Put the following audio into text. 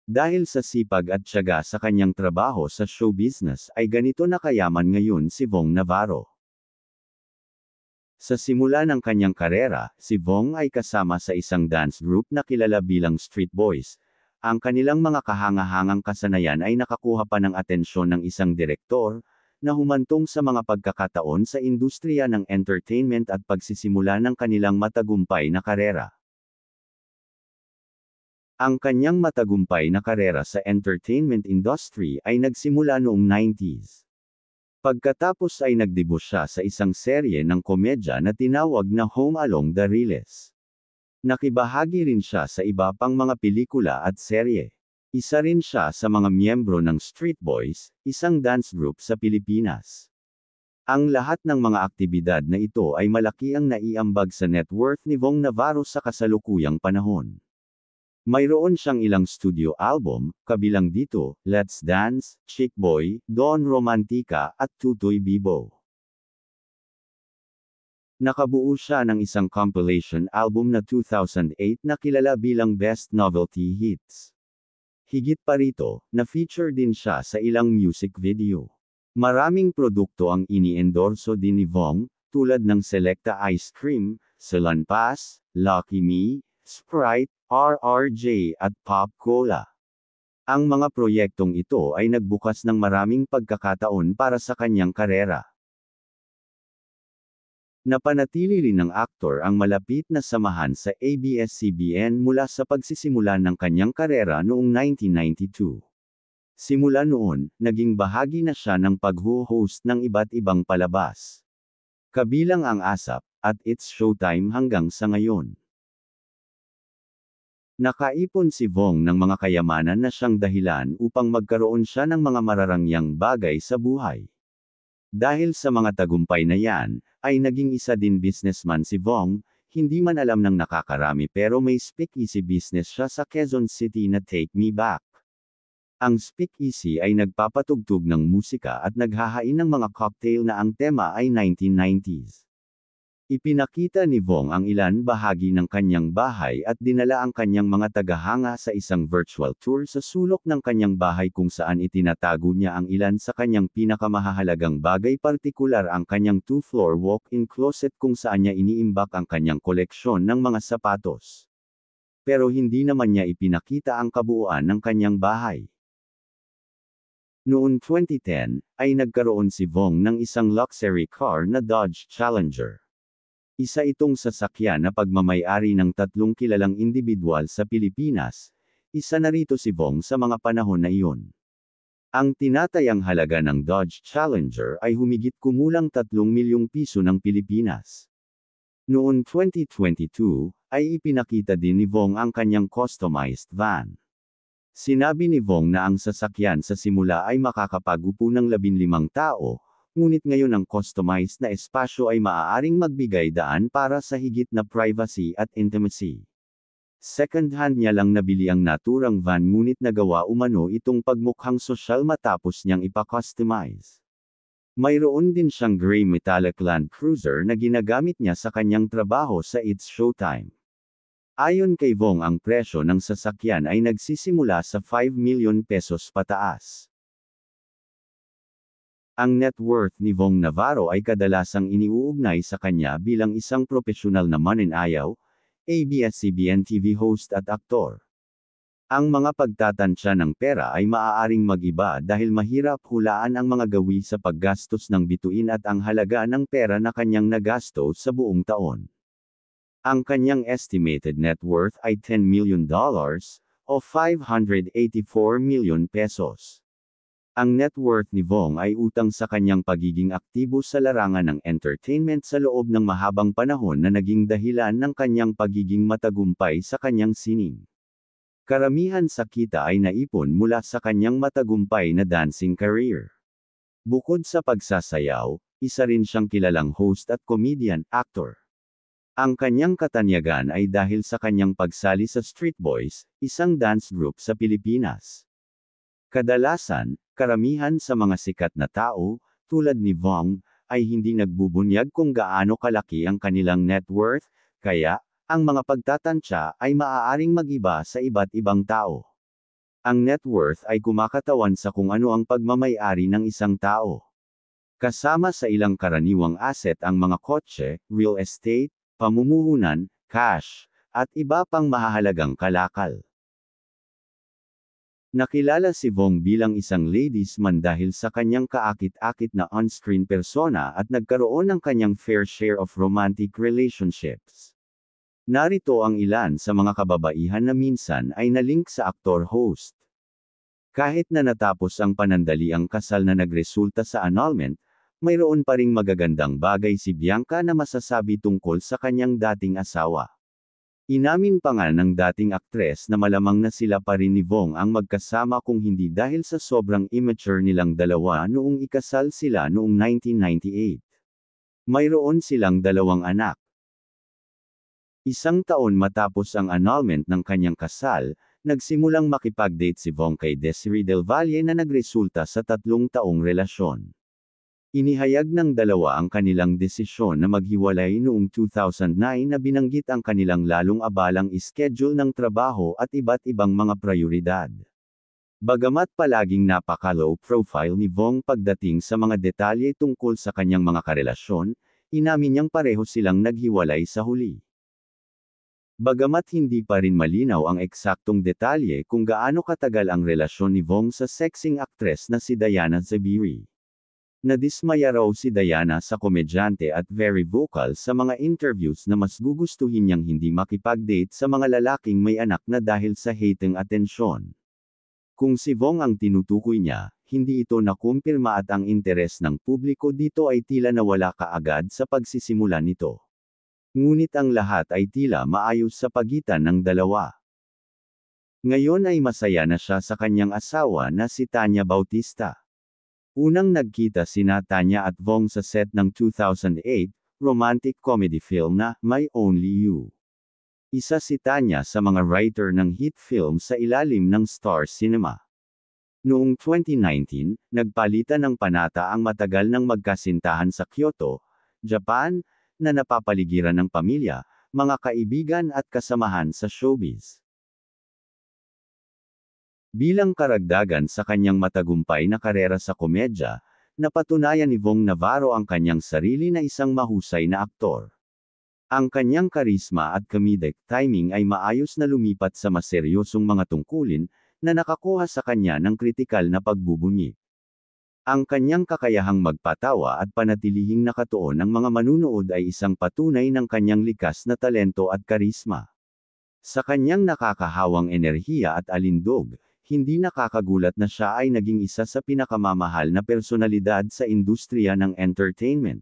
Dahil sa sipag at tiyaga sa kanyang trabaho sa show business ay ganito na kayaman ngayon si Vong Navarro. Sa simula ng kanyang karera, si Vong ay kasama sa isang dance group na kilala bilang Street Boys. Ang kanilang mga kahanga-hangang kasanayan ay nakakuha pa ng atensyon ng isang direktor, na humantong sa mga pagkakataon sa industriya ng entertainment at pagsisimula ng kanilang matagumpay na karera. Ang kanyang matagumpay na karera sa entertainment industry ay nagsimula noong 90s. Pagkatapos ay nagdebut siya sa isang serye ng komedya na tinawag na Home Along the Riles. Nakibahagi rin siya sa iba pang mga pelikula at serye. Isa rin siya sa mga miyembro ng Street Boys, isang dance group sa Pilipinas. Ang lahat ng mga aktibidad na ito ay malaki ang naiambag sa net worth ni Vong Navarro sa kasalukuyang panahon. Mayroon siyang ilang studio album, kabilang dito, Let's Dance, Chick Boy, Don Romantica, at Tutoy Bibo. Nakabuo siya ng isang compilation album na 2008 na kilala bilang Best Novelty Hits. Higit pa rito, na-feature din siya sa ilang music video. Maraming produkto ang ini-endorso din ni Vong, tulad ng Selecta Ice Cream, Salonpas, Lucky Me, Sprite, RRJ at Pop Cola. Ang mga proyektong ito ay nagbukas ng maraming pagkakataon para sa kanyang karera. Napanatili rin ng aktor ang malapit na samahan sa ABS-CBN mula sa pagsisimula ng kanyang karera noong 1992. Simula noon, naging bahagi na siya ng pag-host ng iba't ibang palabas. Kabilang ang ASAP, at It's Showtime hanggang sa ngayon. Nakaipon si Vong ng mga kayamanan na siyang dahilan upang magkaroon siya ng mga mararangyang bagay sa buhay. Dahil sa mga tagumpay na yan, ay naging isa din businessman si Vong, hindi man alam ng nakakarami pero may speakeasy business siya sa Quezon City na Take Me Back. Ang speakeasy ay nagpapatugtog ng musika at naghahain ng mga cocktail na ang tema ay 1990s. Ipinakita ni Vong ang ilan bahagi ng kanyang bahay at dinala ang kanyang mga tagahanga sa isang virtual tour sa sulok ng kanyang bahay kung saan itinatago niya ang ilan sa kanyang pinakamahalagang bagay, partikular ang kanyang 2-floor walk-in closet kung saan niya iniimbak ang kanyang koleksyon ng mga sapatos. Pero hindi naman niya ipinakita ang kabuuan ng kanyang bahay. Noong 2010, ay nagkaroon si Vong ng isang luxury car na Dodge Challenger. Isa itong sasakyan na pagmamay-ari ng tatlong kilalang individual sa Pilipinas, isa na rito si Vong sa mga panahon na iyon. Ang tinatayang halaga ng Dodge Challenger ay humigit kumulang 3 milyong piso ng Pilipinas. Noong 2022, ay ipinakita din ni Vong ang kanyang customized van. Sinabi ni Vong na ang sasakyan sa simula ay makakapag-upo ng 15 tao, ngunit ngayon ang customized na espasyo ay maaaring magbigay daan para sa higit na privacy at intimacy. Second-hand niya lang nabili ang naturang van ngunit nagawa umano itong pagmukhang sosyal matapos niyang ipa-customize. Mayroon din siyang gray metallic Land Cruiser na ginagamit niya sa kanyang trabaho sa It's Showtime. Ayon kay Vong, ang presyo ng sasakyan ay nagsisimula sa 5 milyon pesos pataas. Ang net worth ni Vong Navarro ay kadalasang iniuugnay sa kanya bilang isang profesional na mananayaw, ABS-CBN TV host at aktor. Ang mga pagtatansya ng pera ay maaaring mag-iba dahil mahirap hulaan ang mga gawi sa paggastos ng bituin at ang halaga ng pera na kanyang nagasto sa buong taon. Ang kanyang estimated net worth ay $10 million, o 584 million pesos. Ang net worth ni Vong ay utang sa kanyang pagiging aktibo sa larangan ng entertainment sa loob ng mahabang panahon na naging dahilan ng kanyang pagiging matagumpay sa kanyang sining. Karamihan sa kita ay naipon mula sa kanyang matagumpay na dancing career. Bukod sa pagsasayaw, isa rin siyang kilalang host at comedian, actor. Ang kanyang katanyagan ay dahil sa kanyang pagsali sa Street Boys, isang dance group sa Pilipinas. Kadalasan, karamihan sa mga sikat na tao, tulad ni Vong, ay hindi nagbubunyag kung gaano kalaki ang kanilang net worth, kaya, ang mga pagtatansya ay maaaring mag-iba sa iba't ibang tao. Ang net worth ay kumakatawan sa kung ano ang pagmamay-ari ng isang tao. Kasama sa ilang karaniwang asset ang mga kotse, real estate, pamumuhunan, cash, at iba pang mahahalagang kalakal. Nakilala si Vong bilang isang ladies man dahil sa kanyang kaakit-akit na on-screen persona at nagkaroon ng kanyang fair share of romantic relationships. Narito ang ilan sa mga kababaihan na minsan ay nalink sa aktor-host. Kahit na natapos ang panandaliang kasal na nagresulta sa annulment, mayroon pa ring magagandang bagay si Bianca na masasabi tungkol sa kanyang dating asawa. Inamin pa nga ng dating aktres na malamang na sila pa rin ni Vong ang magkasama kung hindi dahil sa sobrang immature nilang dalawa noong ikasal sila noong 1998. Mayroon silang 2 anak. Isang taon matapos ang annulment ng kanyang kasal, nagsimulang makipag-date si Vong kay Desiree Del Valle na nagresulta sa 3 taong relasyon. Inihayag ng dalawa ang kanilang desisyon na maghiwalay noong 2009 na binanggit ang kanilang lalong abalang ischedule ng trabaho at iba't ibang mga prioridad. Bagamat palaging napaka-low profile ni Vong pagdating sa mga detalye tungkol sa kanyang mga karelasyon, inamin niyang pareho silang naghiwalay sa huli. Bagamat hindi pa rin malinaw ang eksaktong detalye kung gaano katagal ang relasyon ni Vong sa sexing aktres na si Diana Zubiri. Nadismaya raw si Diana sa komedyante at very vocal sa mga interviews na mas gugustuhin niyang hindi makipag-date sa mga lalaking may anak na dahil sa hating atensyon. Kung si Vong ang tinutukoy niya, hindi ito nakumpirma at ang interes ng publiko dito ay tila nawala kaagad sa pagsisimula nito. Ngunit ang lahat ay tila maayos sa pagitan ng dalawa. Ngayon ay masaya na siya sa kanyang asawa na si Tanya Bautista. Unang nagkita sina Tanya at Vong sa set ng 2008, romantic comedy film na My Only You. Isa si Tanya sa mga writer ng hit film sa ilalim ng Star Cinema. Noong 2019, nagpalitan ng panata ang matagal ng magkasintahan sa Kyoto, Japan, na napapaligiran ng pamilya, mga kaibigan at kasamahan sa showbiz. Bilang karagdagan sa kanyang matagumpay na karera sa komedya, napatunayan ni Vong Navarro ang kanyang sarili na isang mahusay na aktor. Ang kanyang karisma at comedic timing ay maayos na lumipat sa maseryosong mga tungkulin, na nakakuha sa kanya ng kritikal na pagbubunyi. Ang kanyang kakayahang magpatawa at panatilihing nakatuon ng mga manunood ay isang patunay ng kanyang likas na talento at karisma. Sa kanyang nakakahawang enerhiya at alindog, hindi nakakagulat na siya ay naging isa sa pinakamamahal na personalidad sa industriya ng entertainment.